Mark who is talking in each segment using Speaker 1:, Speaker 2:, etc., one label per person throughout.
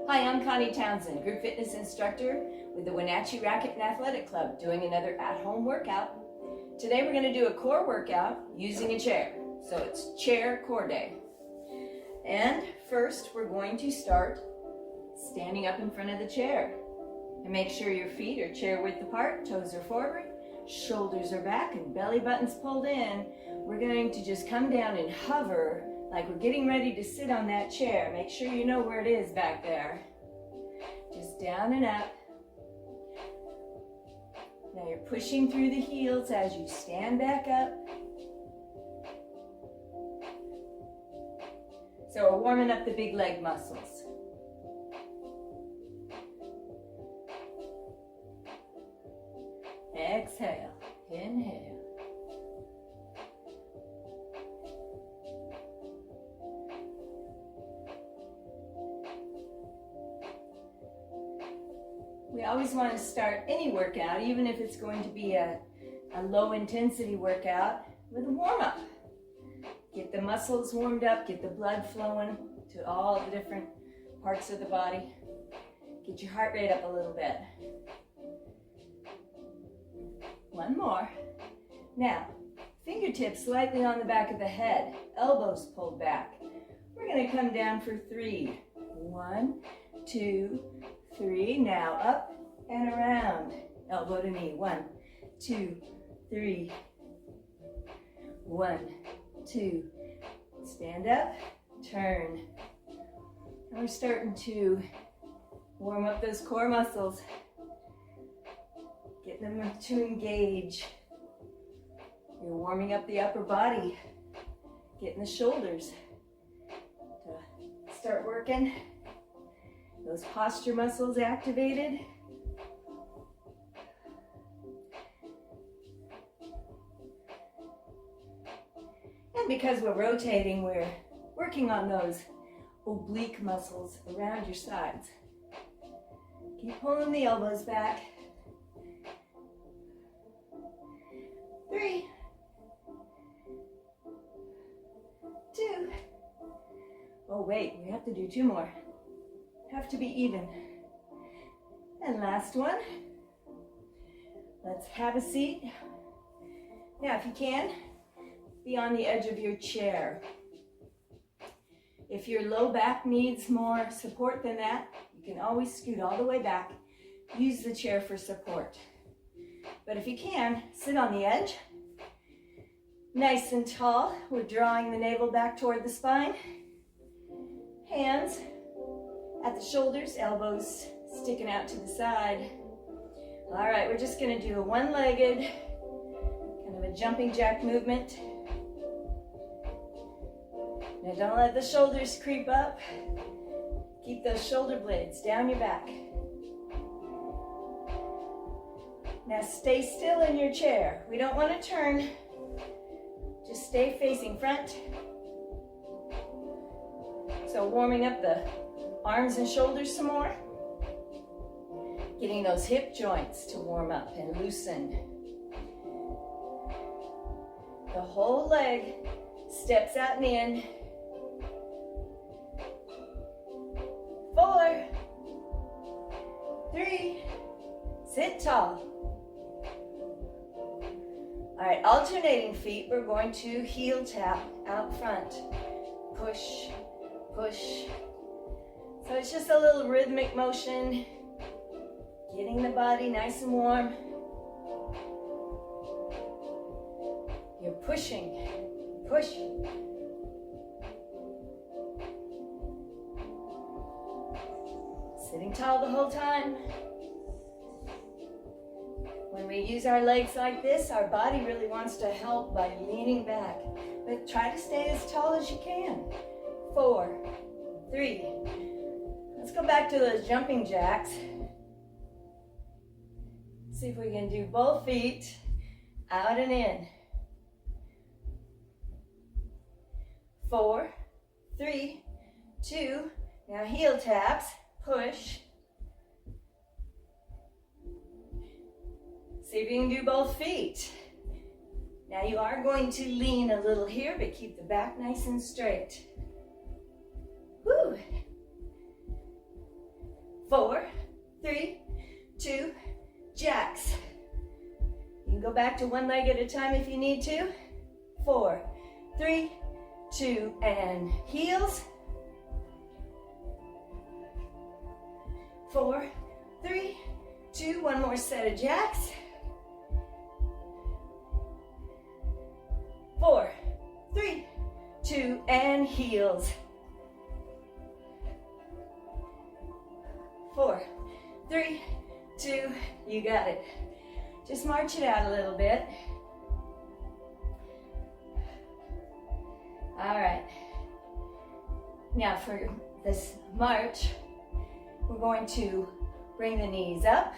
Speaker 1: Hi, I'm Connie Townsend, group fitness instructor with the Wenatchee Racquet Athletic Club, doing another at-home workout. Today we're going to do a core workout using a chair. So it's chair core day. And first we're going to start standing up in front of the chair. And make sure your feet are chair width apart, toes are forward, shoulders are back, and belly button's pulled in. We're going to just come down and hover like we're getting ready to sit on that chair. Make sure you know where it is back there. Just down and up. Now you're pushing through the heels as you stand back up. So we're warming up the big leg muscles. Exhale, inhale. We always want to start any workout, even if it's going to be a low intensity workout, with a warm-up. Get the muscles warmed up, get the blood flowing to all the different parts of the body. Get your heart rate up a little bit. One more. Now, fingertips slightly on the back of the head, elbows pulled back. We're going to come down for 3. 1, 2, 3. Now up and around. Elbow to knee. 1, 2, 3. 1, 2. Stand up, turn. And we're starting to warm up those core muscles. Getting them to engage. You're warming up the upper body. Getting the shoulders to start working. Those posture muscles activated. And because we're rotating, we're working on those oblique muscles around your sides. Keep pulling the elbows back. 3, 2. Oh wait, we have to do 2 more. Have to be even. And last one. Let's have a seat. Now, if you can, be on the edge of your chair. If your low back needs more support than that, you can always scoot all the way back. Use the chair for support. But if you can, sit on the edge. Nice and tall. We're drawing the navel back toward the spine. Hands at the shoulders, elbows sticking out to the side. All right, we're just going to do a one-legged, kind of a jumping jack movement. Now don't let the shoulders creep up. Keep those shoulder blades down your back. Now stay still in your chair. We don't want to turn. Just stay facing front. So warming up the arms and shoulders some more. Getting those hip joints to warm up and loosen. The whole leg steps out and in. 4, 3, sit tall. All right, alternating feet, we're going to heel tap out front. Push, push. So it's just a little rhythmic motion, getting the body nice and warm. You're pushing, push. Sitting tall the whole time. When we use our legs like this, our body really wants to help by leaning back. But try to stay as tall as you can. 4, 3. Let's go back to those jumping jacks. See if we can do both feet out and in. 4, 3, 2. Now heel taps, push. See if you can do both feet. Now you are going to lean a little here, but keep the back nice and straight. Woo! 4, 3, 2, jacks. You can go back to one leg at a time if you need to. 4, 3, 2, and heels. 4, 3, 2, one more set of jacks. 4, 3, 2, and heels. 4, 3, 2, you got it. Just march it out a little bit. All right. Now for this march, we're going to bring the knees up,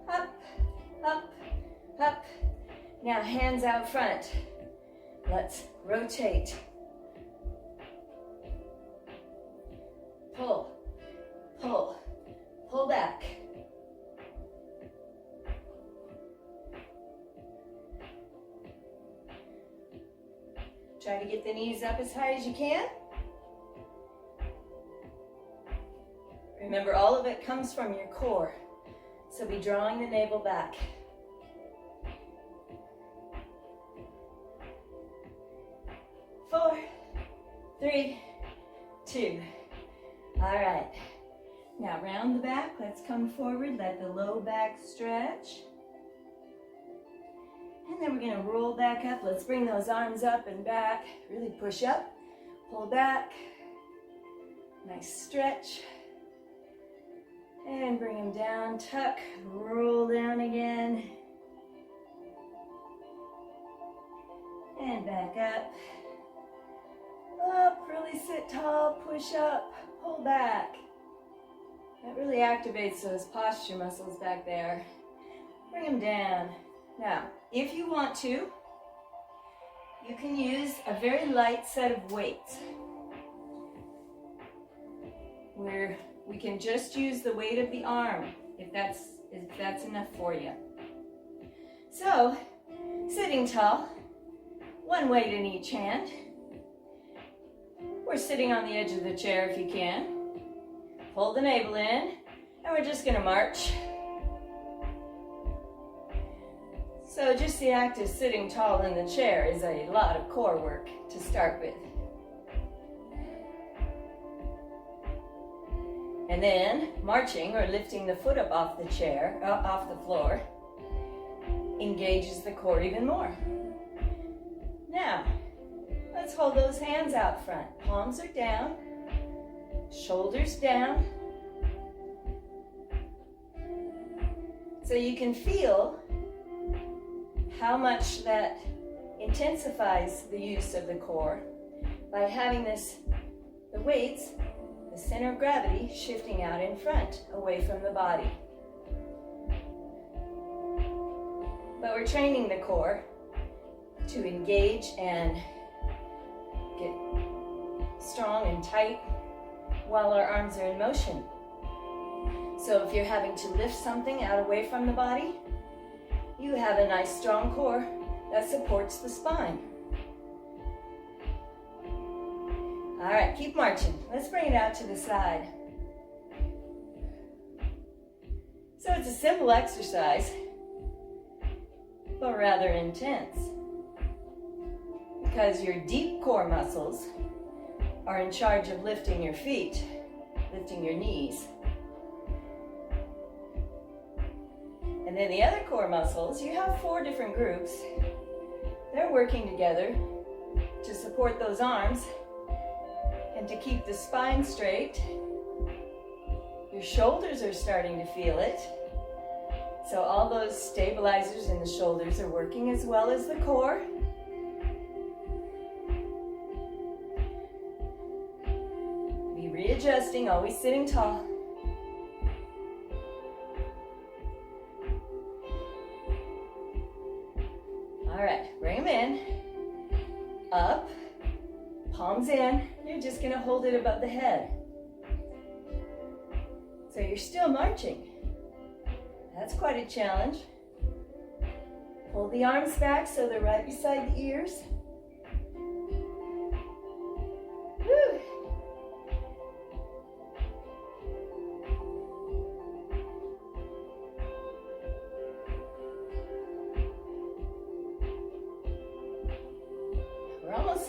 Speaker 1: up, up, up. Now hands out front. Let's rotate. Pull, pull, pull back. Try to get the knees up as high as you can. Remember, all of it comes from your core, so be drawing the navel back. Four, 3, 2. All right. Now round the back. Let's come forward. Let the low back stretch. And then we're going to roll back up. Let's bring those arms up and back. Really push up. Pull back. Nice stretch. And bring them down. Tuck. Roll down again. And back up. Up. Really sit tall. Push up. Pull back. That really activates those posture muscles back there. Bring them down. Now, if you want to, you can use a very light set of weights where we can just use the weight of the arm if that's enough for you. So, sitting tall, one weight in each hand. We're sitting on the edge of the chair if you can. Hold the navel in, and we're just going to march. So just the act of sitting tall in the chair is a lot of core work to start with. And then marching or lifting the foot up off the chair, off the floor, engages the core even more. Now, let's hold those hands out front. Palms are down, shoulders down. So you can feel how much that intensifies the use of the core by having the weights, the center of gravity, shifting out in front, away from the body. But we're training the core to engage and get strong and tight while our arms are in motion. So if you're having to lift something out away from the body, you have a nice strong core that supports the spine. All right, keep marching. Let's bring it out to the side. So it's a simple exercise, but rather intense, because your deep core muscles are in charge of lifting your feet, lifting your knees. And then the other core muscles, you have 4 different groups. They're working together to support those arms and to keep the spine straight. Your shoulders are starting to feel it. So all those stabilizers in the shoulders are working as well as the core. Be readjusting, always sitting tall. All right, bring them in, up, palms in. You're just going to hold it above the head. So you're still marching. That's quite a challenge. Pull the arms back so they're right beside the ears. Woo.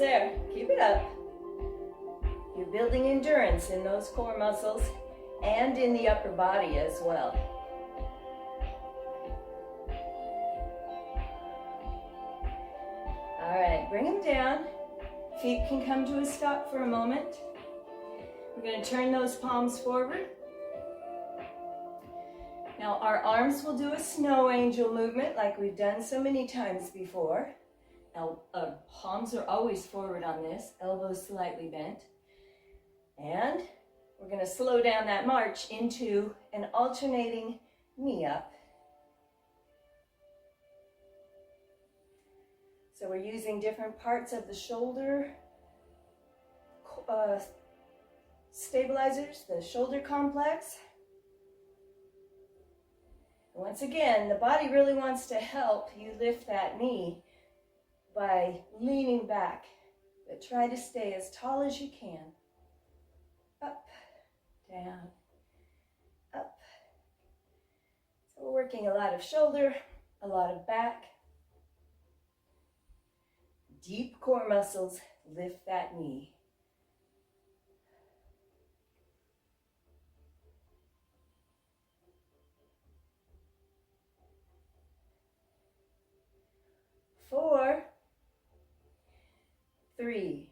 Speaker 1: there. Keep it up. You're building endurance in those core muscles and in the upper body as well. All right, bring them down. Feet can come to a stop for a moment. We're going to turn those palms forward. Now our arms will do a snow angel movement like we've done so many times before. Palms are always forward on this, elbows slightly bent. And we're going to slow down that march into an alternating knee up. So we're using different parts of the shoulder stabilizers, the shoulder complex. Once again, the body really wants to help you lift that knee by leaning back, but try to stay as tall as you can. Up, down, up. So we're working a lot of shoulder, a lot of back. Deep core muscles lift that knee. Four, three,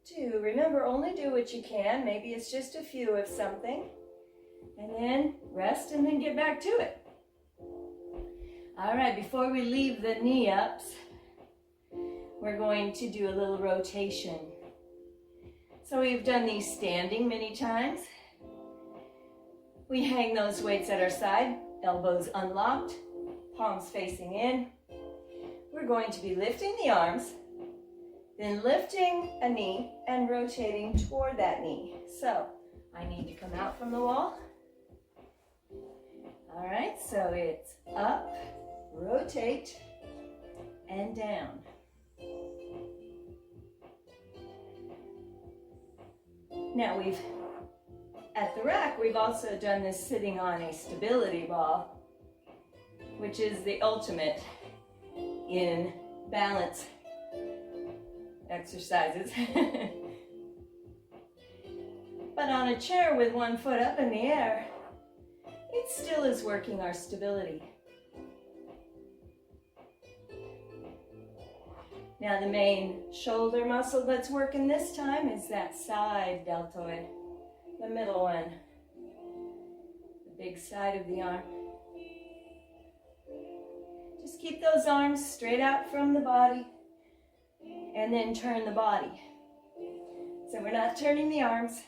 Speaker 1: two. Remember, only do what you can. Maybe it's just a few of something. And then rest and then get back to it. All right, before we leave the knee ups, we're going to do a little rotation. So we've done these standing many times. We hang those weights at our side, elbows unlocked, palms facing in. We're going to be lifting the arms, then lifting a knee and rotating toward that knee. So I need to come out from the wall. All right, so it's up, rotate, and down. Now at the rack, we've also done this sitting on a stability ball, which is the ultimate in balance exercises. But on a chair with one foot up in the air, it still is working our stability. Now the main shoulder muscle that's working this time is that side deltoid, the middle one, the big side of the arm. Just keep those arms straight out from the body and then turn the body. So we're not turning the arms.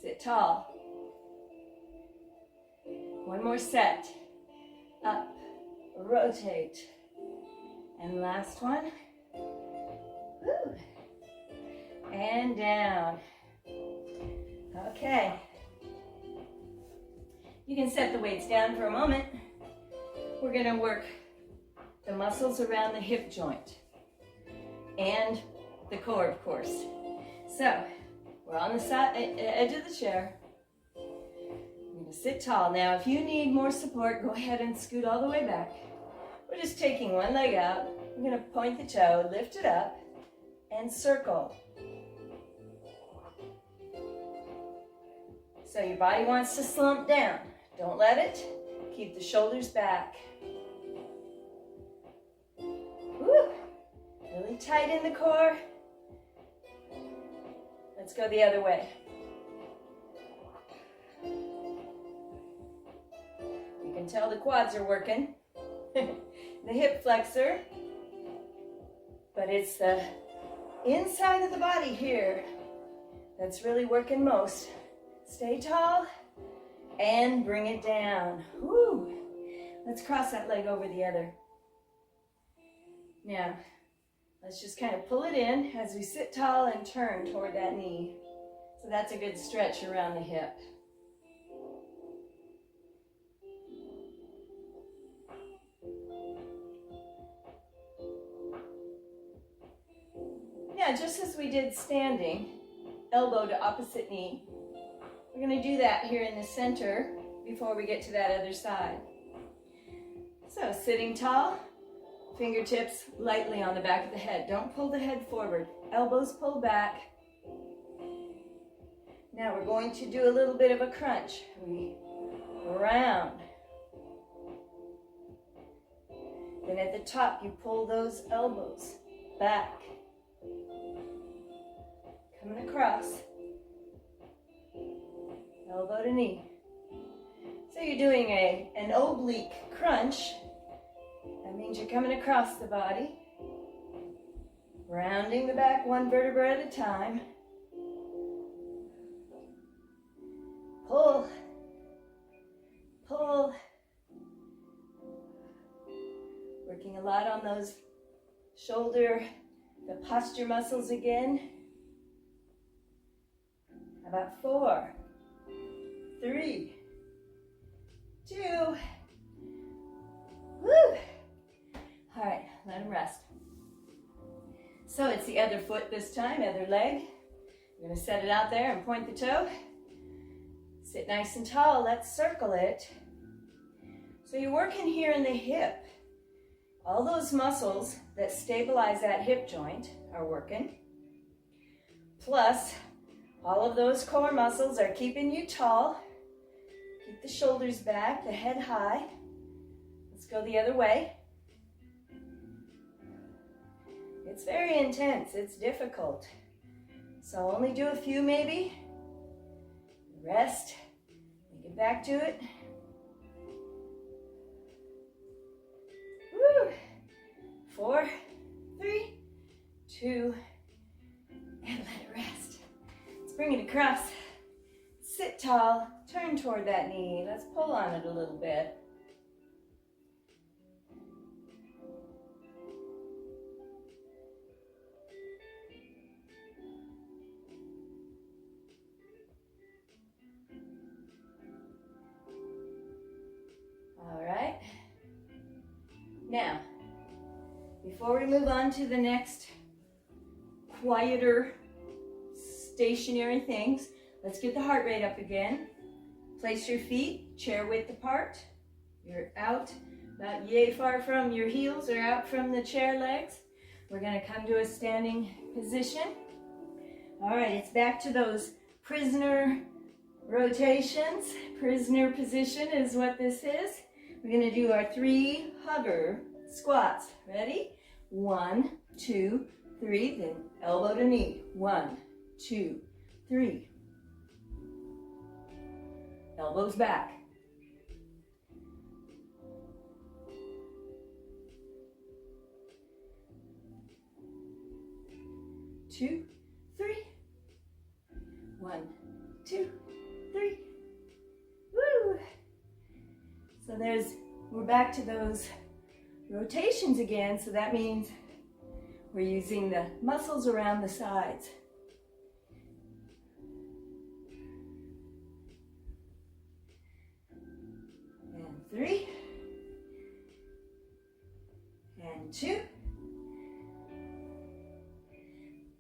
Speaker 1: Sit tall. One more set. Up, rotate, and last one. Woo. And down. Okay. You can set the weights down for a moment. We're going to work the muscles around the hip joint and the core, of course. So we're on the edge of the chair. Sit tall. Now, if you need more support, go ahead and scoot all the way back. We're just taking one leg out. I'm going to point the toe, lift it up, and circle. So your body wants to slump down. Don't let it. Keep the shoulders back. Woo. Really tight in the core. Let's go the other way. You can tell the quads are working. The hip flexor. But it's the inside of the body here that's really working most. Stay tall and bring it down. Woo. Let's cross that leg over the other. Now, let's just kind of pull it in as we sit tall and turn toward that knee. So that's a good stretch around the hip. Yeah, just as we did standing, elbow to opposite knee. We're going to do that here in the center before we get to that other side. So sitting tall, fingertips lightly on the back of the head. Don't pull the head forward. Elbows pull back. Now we're going to do a little bit of a crunch. We round. Then at the top, you pull those elbows back. Coming across. Elbow to knee. So you're doing an oblique crunch. That means you're coming across the body. Rounding the back one vertebra at a time. Pull. Pull. Working a lot on those shoulder, the posture muscles again. About 4, 3, 2. Woo! All right, let him rest. So it's the other foot this time, other leg. We're going to set it out there and point the toe. Sit nice and tall. Let's circle it. So you're working here in the hip. All those muscles that stabilize that hip joint are working. Plus, all of those core muscles are keeping you tall. Keep the shoulders back, the head high. Let's go the other way. It's very intense, it's difficult. So only do a few maybe. Rest, get back to it. Woo! 4, 3, 2, and let it rest. Let's bring it across. Sit tall, turn toward that knee. Let's pull on it a little bit. All right. Now, before we move on to the next quieter stationary things, let's get the heart rate up again. Place your feet chair width apart. You're out about yay far from your heels or out from the chair legs. We're going to come to a standing position. All right, it's back to those prisoner rotations. Prisoner position is what this is. We're going to do our 3 hover squats. Ready? 1, 2, 3, then elbow to knee. 1, 2, 3. Elbows back. Two, 3. 1, 2, 3. Woo! So we're back to those rotations again. So that means we're using the muscles around the sides. And 3. And 2.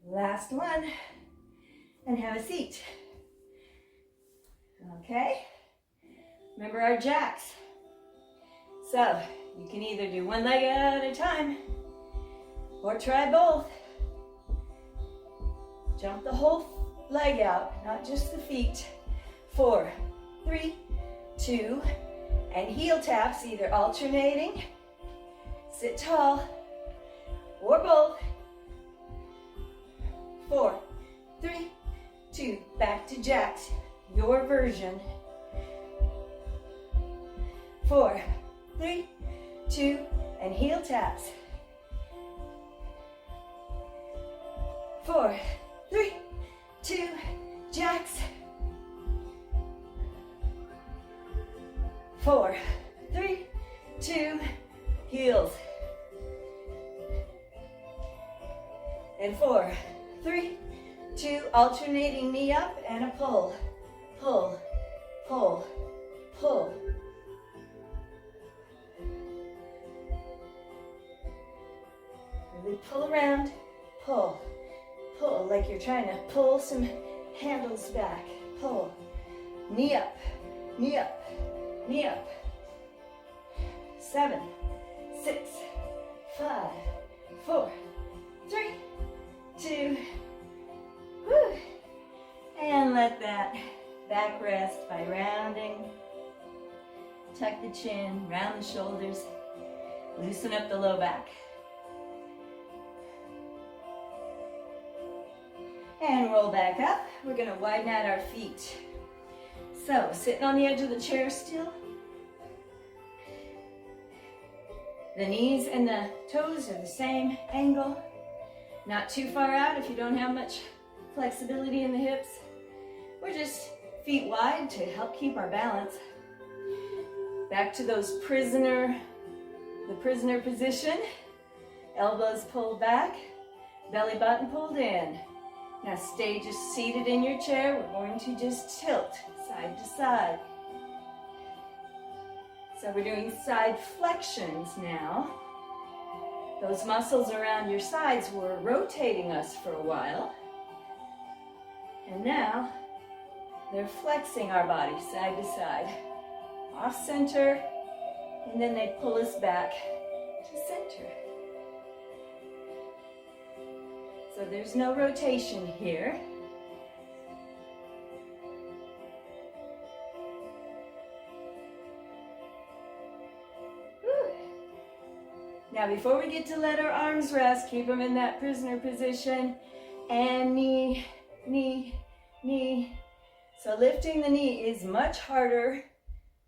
Speaker 1: Last one. And have a seat. Okay? Remember our jacks. So, you can either do one leg at a time or try both. Jump the whole leg out, not just the feet. 4, 3, 2, and heel taps, either alternating, sit tall, or both. 4, 3, 2, back to jacks, your version. 4, 3, 2, and heel taps. 4, 3, 2, jacks. 4, 3, 2, heels. And 4, 3, 2, alternating knee up and a pull. Pull, pull, pull. Really pull around, pull, pull, like you're trying to pull some handles back. Pull, knee up, knee up, knee up. 7, 6, 5, 4, 3, 2, whew. And let that back rest by rounding. Tuck the chin, round the shoulders, loosen up the low back. And roll back up. We're going to widen out our feet. So, sitting on the edge of the chair still. The knees and the toes are the same angle. Not too far out if you don't have much flexibility in the hips. We're just feet wide to help keep our balance. Back to the prisoner position. Elbows pulled back, belly button pulled in. Now stay just seated in your chair. We're going to just tilt side to side. So we're doing side flexions now. Those muscles around your sides were rotating us for a while. And now they're flexing our body side to side. Off center, and then they pull us back to center. So there's no rotation here. Whew. Now before we get to let our arms rest, keep them in that prisoner position. And knee, knee, knee. So lifting the knee is much harder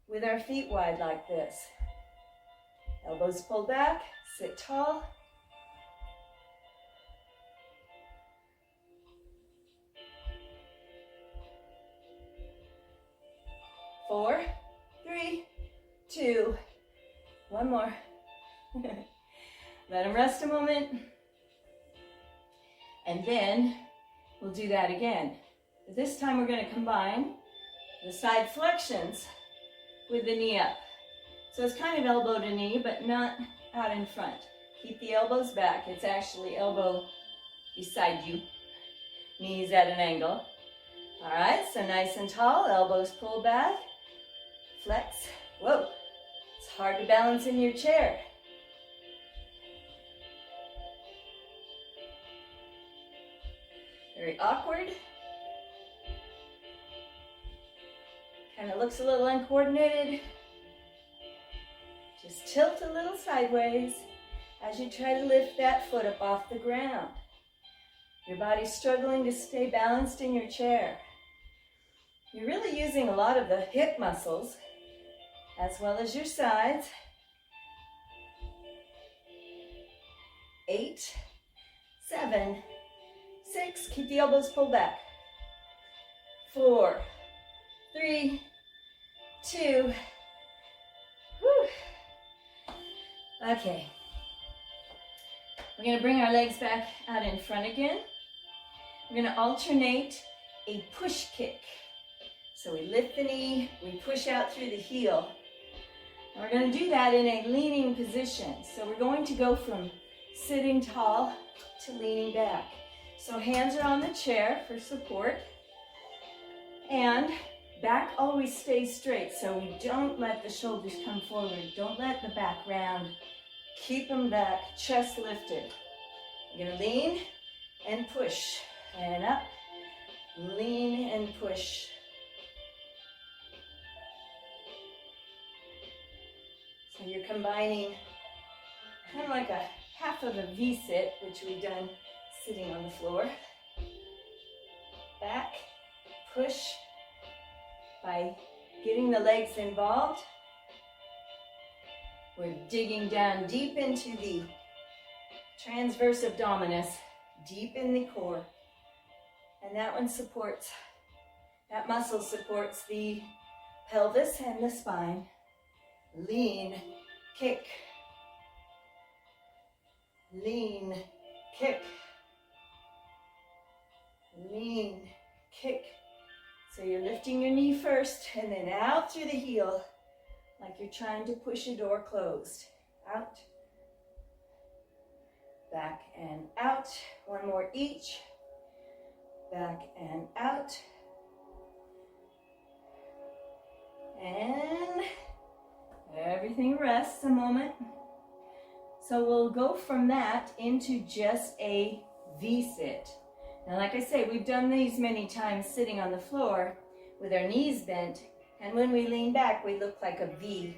Speaker 1: with our feet wide like this. Elbows pulled back, sit tall. Four, 3, 2, one more. Let them rest a moment. And then we'll do that again. But this time we're going to combine the side flexions with the knee up. So it's kind of elbow to knee, but not out in front. Keep the elbows back. It's actually elbow beside you. Knees at an angle. All right, so nice and tall, elbows pulled back. Flex. Whoa, it's hard to balance in your chair. Very awkward. Kind of looks a little uncoordinated. Just tilt a little sideways as you try to lift that foot up off the ground. Your body's struggling to stay balanced in your chair. You're really using a lot of the hip muscles as well as your sides. 8, 7, 6, keep the elbows pulled back. 4, 3, 2, whew. Okay. We're going to bring our legs back out in front again. We're going to alternate a push kick. So we lift the knee, we push out through the heel. And we're going to do that in a leaning position. So we're going to go from sitting tall to leaning back. So hands are on the chair for support. And back always stays straight, so we don't let the shoulders come forward. Don't let the back round. Keep them back, chest lifted. You're going to lean and push. And up. Lean and push. So you're combining kind of like a half of a V-sit, which we've done sitting on the floor. Back, push, by getting the legs involved. We're digging down deep into the transverse abdominis, deep in the core. And that one supports, that muscle supports the pelvis and the spine. Lean, kick. Lean, kick. Lean, kick. So you're lifting your knee first and then out through the heel like you're trying to push a door closed. Out, back and out. One more each. Back and out. And everything rests a moment. we'll go from that into just a V-sit. Now, like I say, we've done these many times sitting on the floor with our knees bent, and when we lean back, we look like a V.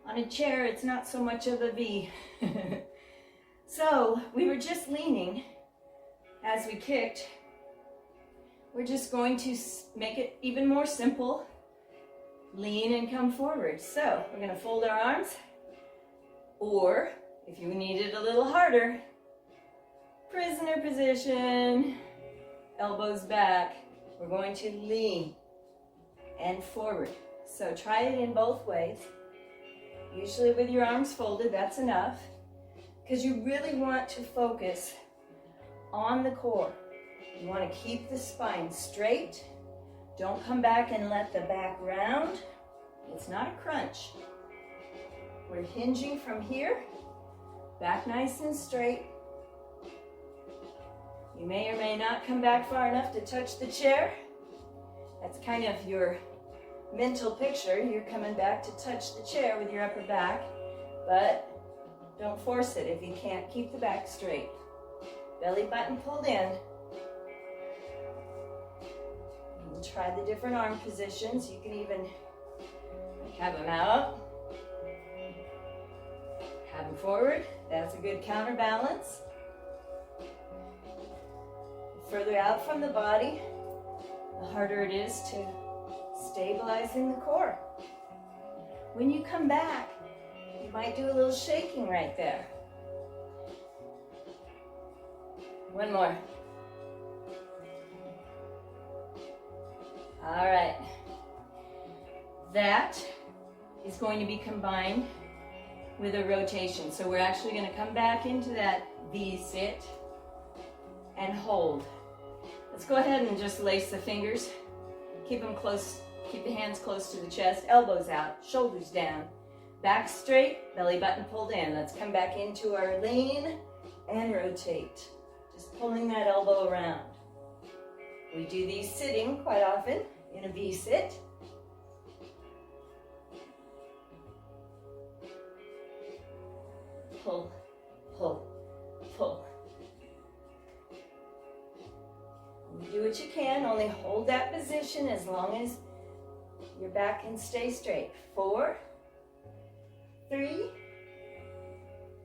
Speaker 1: On a chair, it's not so much of a V. So, we were just leaning as we kicked. We're just going to make it even more simple. Lean and come forward. So, we're going to fold our arms, or if you need it a little harder, prisoner position, elbows back. We're going to lean and forward. So try it in both ways. Usually with your arms folded, that's enough, because you really want to focus on the core. You want to keep the spine straight. Don't come back and let the back round. It's not a crunch. We're hinging from here, back nice and straight. You may or may not come back far enough to touch the chair. That's kind of your mental picture. You're coming back to touch the chair with your upper back, but don't force it if you can't keep the back straight. Belly button pulled in. We'll try the different arm positions. You can even have them out, have them forward. That's a good counterbalance. The further out from the body, the harder it is to stabilizing the core. When you come back, you might do a little shaking right there. One more. All right. That is going to be combined with a rotation. So we're actually going to come back into that V-sit and hold. Let's go ahead and just lace the fingers. Keep them close, keep the hands close to the chest, elbows out, shoulders down, back straight, belly button pulled in. Let's come back into our lean and rotate. Just pulling that elbow around. We do these sitting quite often in a V-sit. Pull, pull, pull. You do what you can, only hold that position as long as your back can stay straight. 4, 3,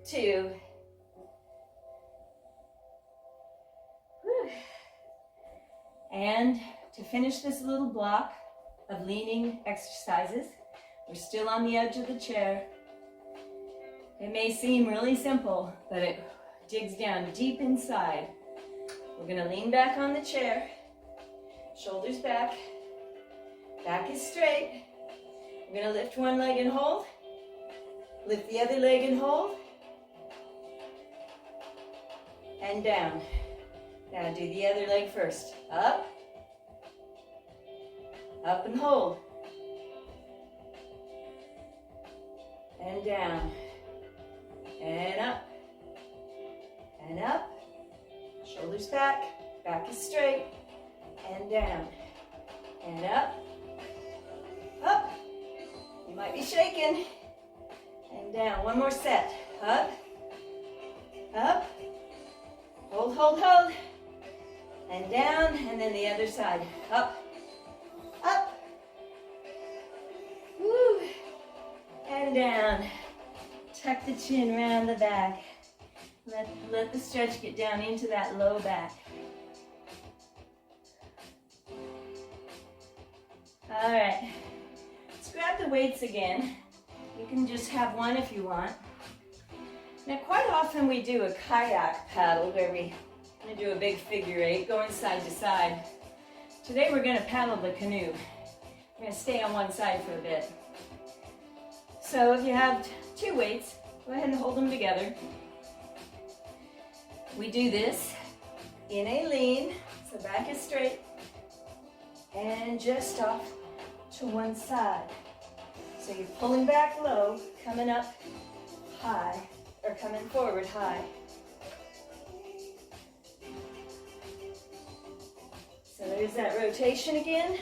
Speaker 1: 2. Whew. And to finish this little block of leaning exercises, we're still on the edge of the chair. It may seem really simple, but it digs down deep inside. We're going to lean back on the chair, shoulders back, back is straight. We're going to lift one leg and hold, lift the other leg and hold, and down. Now do the other leg first. Up, up and hold, and down, and up, and up. Shoulders back, back is straight, and down, and up, up. You might be shaking, and down. One more set. Up, up, hold, hold, hold, and down, and then the other side. Up, up, woo, and down. Tuck the chin around the back. Let the stretch get down into that low back. All right, let's grab the weights again. You can just have one if you want. Now, quite often we do a kayak paddle where we do a big figure 8 going side to side. Today we're going to paddle the canoe. We're going to stay on one side for a bit. So if you have 2 weights, go ahead and hold them together. We do this in a lean, so back is straight, and just off to one side. So you're pulling back low, coming up high, or coming forward high. So there's that rotation again.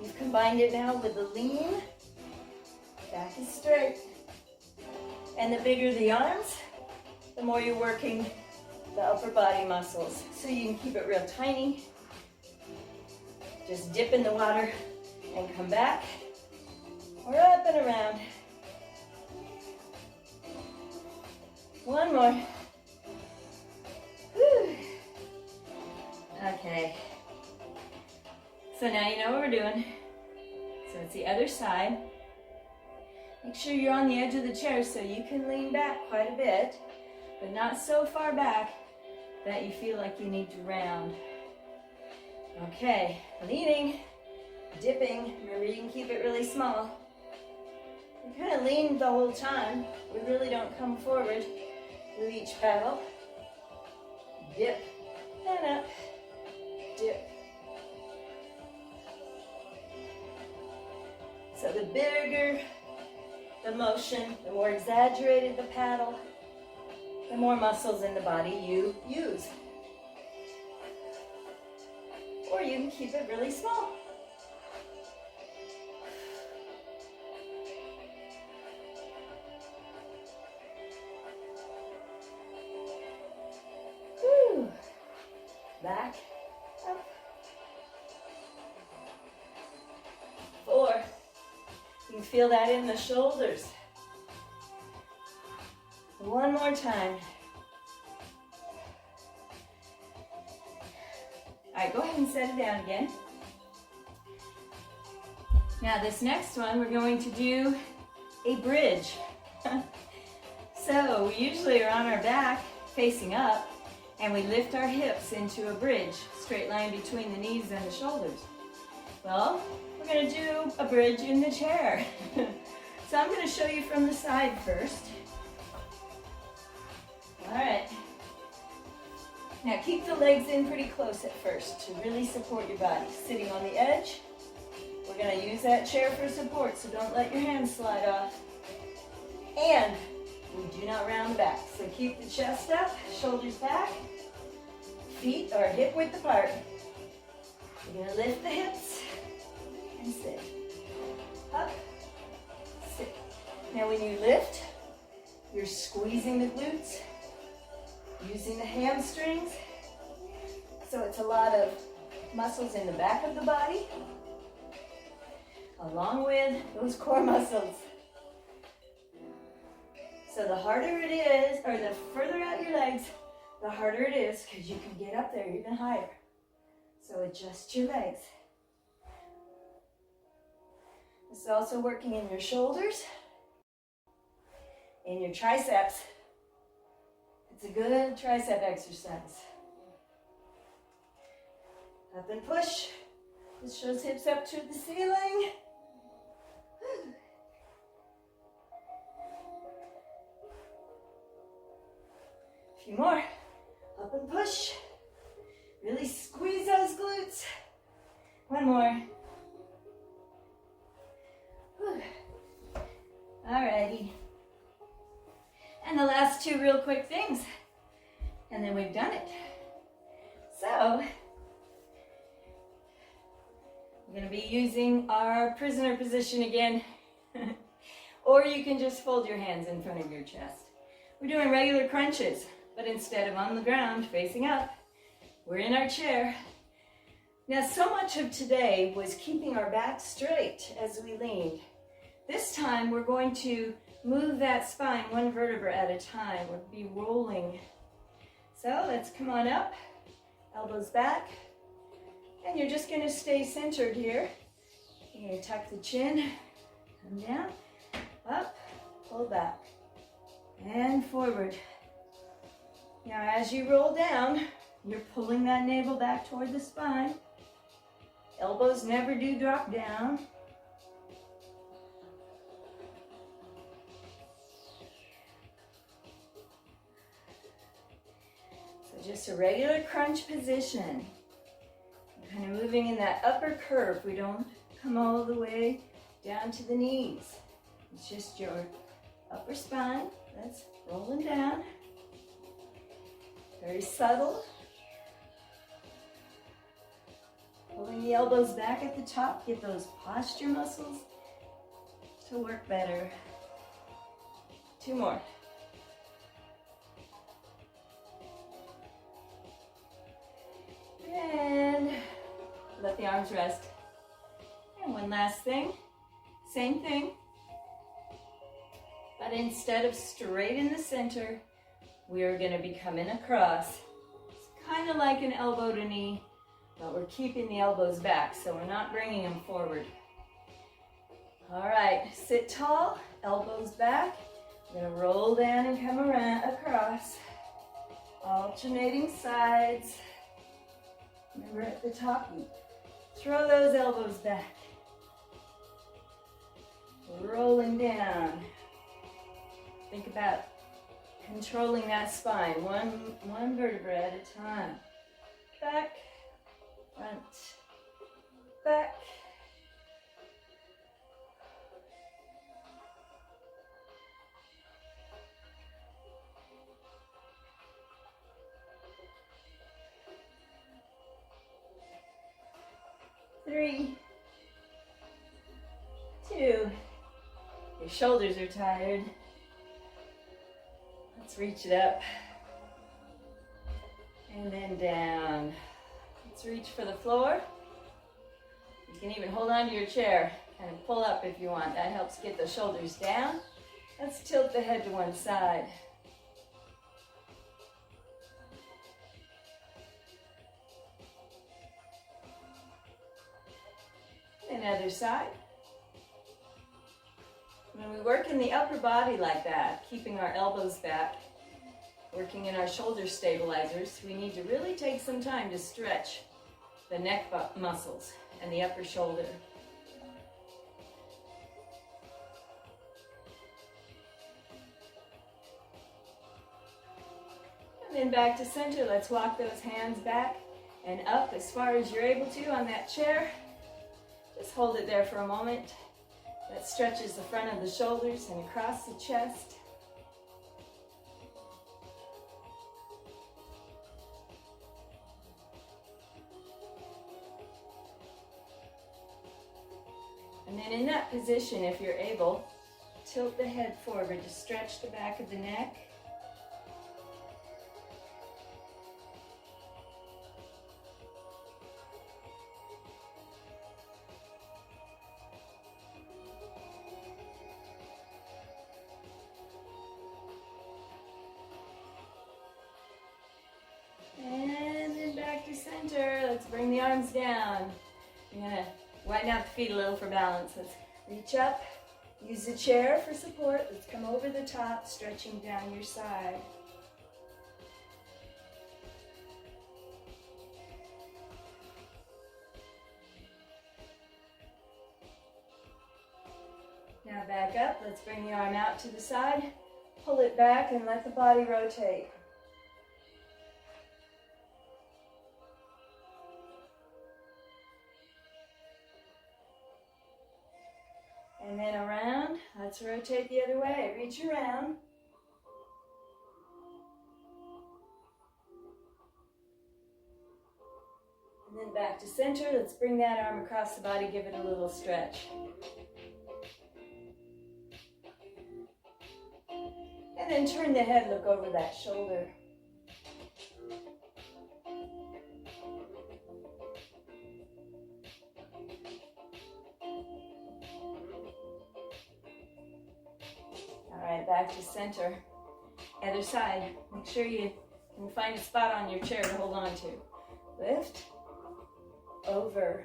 Speaker 1: You've combined it now with the lean. Back is straight. And the bigger the arms, the more you're working the upper body muscles. So you can keep it real tiny. Just dip in the water and come back, or up and around. One more. Whew. Okay. So now you know what we're doing. So it's the other side. Make sure you're on the edge of the chair so you can lean back quite a bit, but not so far back that you feel like you need to round. Okay, leaning, dipping. Remember, you can keep it really small. You kind of lean the whole time. We really don't come forward with each paddle. Dip, and up, dip. So the bigger the motion, the more exaggerated the paddle, the more muscles in the body you use. Or you can keep it really small. Whew. Back, up. 4. You can feel that in the shoulders. One more time. All right, go ahead and set it down again. Now this next one, we're going to do a bridge. So we usually are on our back, facing up, and we lift our hips into a bridge, straight line between the knees and the shoulders. Well, we're going to do a bridge in the chair. So I'm going to show you from the side first. All right. Now keep the legs in pretty close at first to really support your body. Sitting on the edge. We're going to use that chair for support, so don't let your hands slide off. And we do not round back. So keep the chest up, shoulders back. Feet are hip width apart. We're going to lift the hips and sit. Up, sit. Now when you lift, you're squeezing the glutes, using the hamstrings. So it's a lot of muscles in the back of the body, along with those core muscles. So the harder it is, or the further out your legs, the harder it is, because you can get up there even higher. So adjust your legs. This is also working in your shoulders, in your triceps. It's a good tricep exercise. Up and push. This shows hips up to the ceiling. A few more. Up and push. Really squeeze those glutes. One more. Alrighty. And the last two real quick things. And then we've done it. So, we're going to be using our prisoner position again. Or you can just fold your hands in front of your chest. We're doing regular crunches, but instead of on the ground facing up, we're in our chair. Now, so much of today was keeping our back straight as we leaned. This time, we're going to move that spine one vertebra at a time. We'll be rolling. So let's come on up, elbows back, and you're just going to stay centered here. You're going to tuck the chin, come down, up, pull back, and forward. Now as you roll down, you're pulling that navel back toward the spine. Elbows never do drop down. So just a regular crunch position. Kind of moving in that upper curve. We don't come all the way down to the knees. It's just your upper spine that's rolling down. Very subtle. Pulling the elbows back at the top, get those posture muscles to work better. 2 more. And let the arms rest. And one last thing, same thing, but instead of straight in the center, we're going to be coming across. It's kind of like an elbow to knee, but we're keeping the elbows back, so we're not bringing them forward. All right, sit tall, elbows back. We're going to roll down and come around across, alternating sides. Remember at the top, you throw those elbows back. Rolling down. Think about controlling that spine, one vertebra at a time. Back, front, back. Three, 2, your shoulders are tired. Let's reach it up. And then down. Let's reach for the floor. You can even hold on to your chair and pull up if you want. That helps get the shoulders down. Let's tilt the head to one side. And other side. When we work in the upper body like that, keeping our elbows back, working in our shoulder stabilizers, we need to really take some time to stretch the neck muscles and the upper shoulder. And then back to center. Let's walk those hands back and up as far as you're able to on that chair. Just hold it there for a moment. That stretches the front of the shoulders and across the chest. And then in that position, if you're able, tilt the head forward to stretch the back of the neck. Center. Let's bring the arms down. You're going to widen out the feet a little for balance. Let's reach up. Use the chair for support. Let's come over the top, stretching down your side. Now back up. Let's bring the arm out to the side. Pull it back and let the body rotate. And then around, let's rotate the other way. Reach around. And then back to center. Let's bring that arm across the body, give it a little stretch. And then turn the head, look over that shoulder. Back to center. Other side. Make sure you can find a spot on your chair to hold on to. Lift. Over.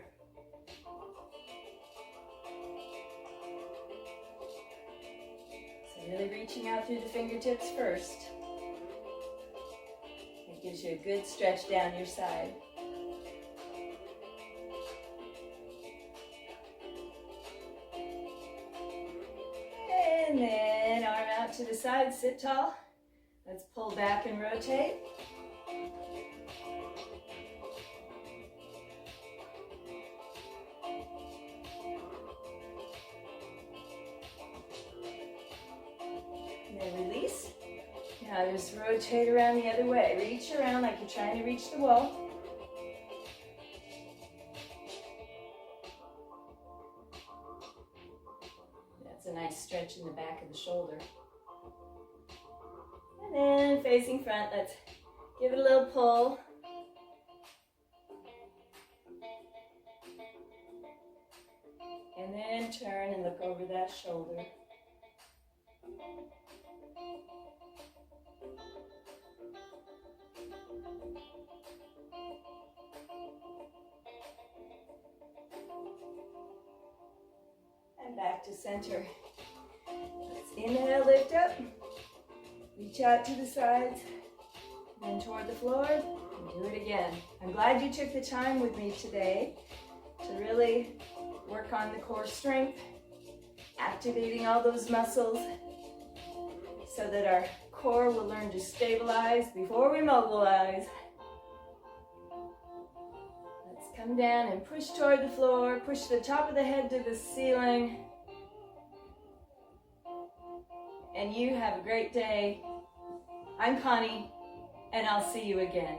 Speaker 1: So really reaching out through the fingertips first. It gives you a good stretch down your side. And then arm out to the side, sit tall. Let's pull back and rotate. And then release. Now just rotate around the other way. Reach around like you're trying to reach the wall. A nice stretch in the back of the shoulder. And then facing front, let's give it a little pull. And then turn and look over that shoulder. And back to center. Let's inhale, lift up. Reach out to the sides. Then toward the floor. And do it again. I'm glad you took the time with me today to really work on the core strength, activating all those muscles so that our core will learn to stabilize before we mobilize. Let's come down and push toward the floor, push the top of the head to the ceiling. And you have a great day. I'm Connie, and I'll see you again.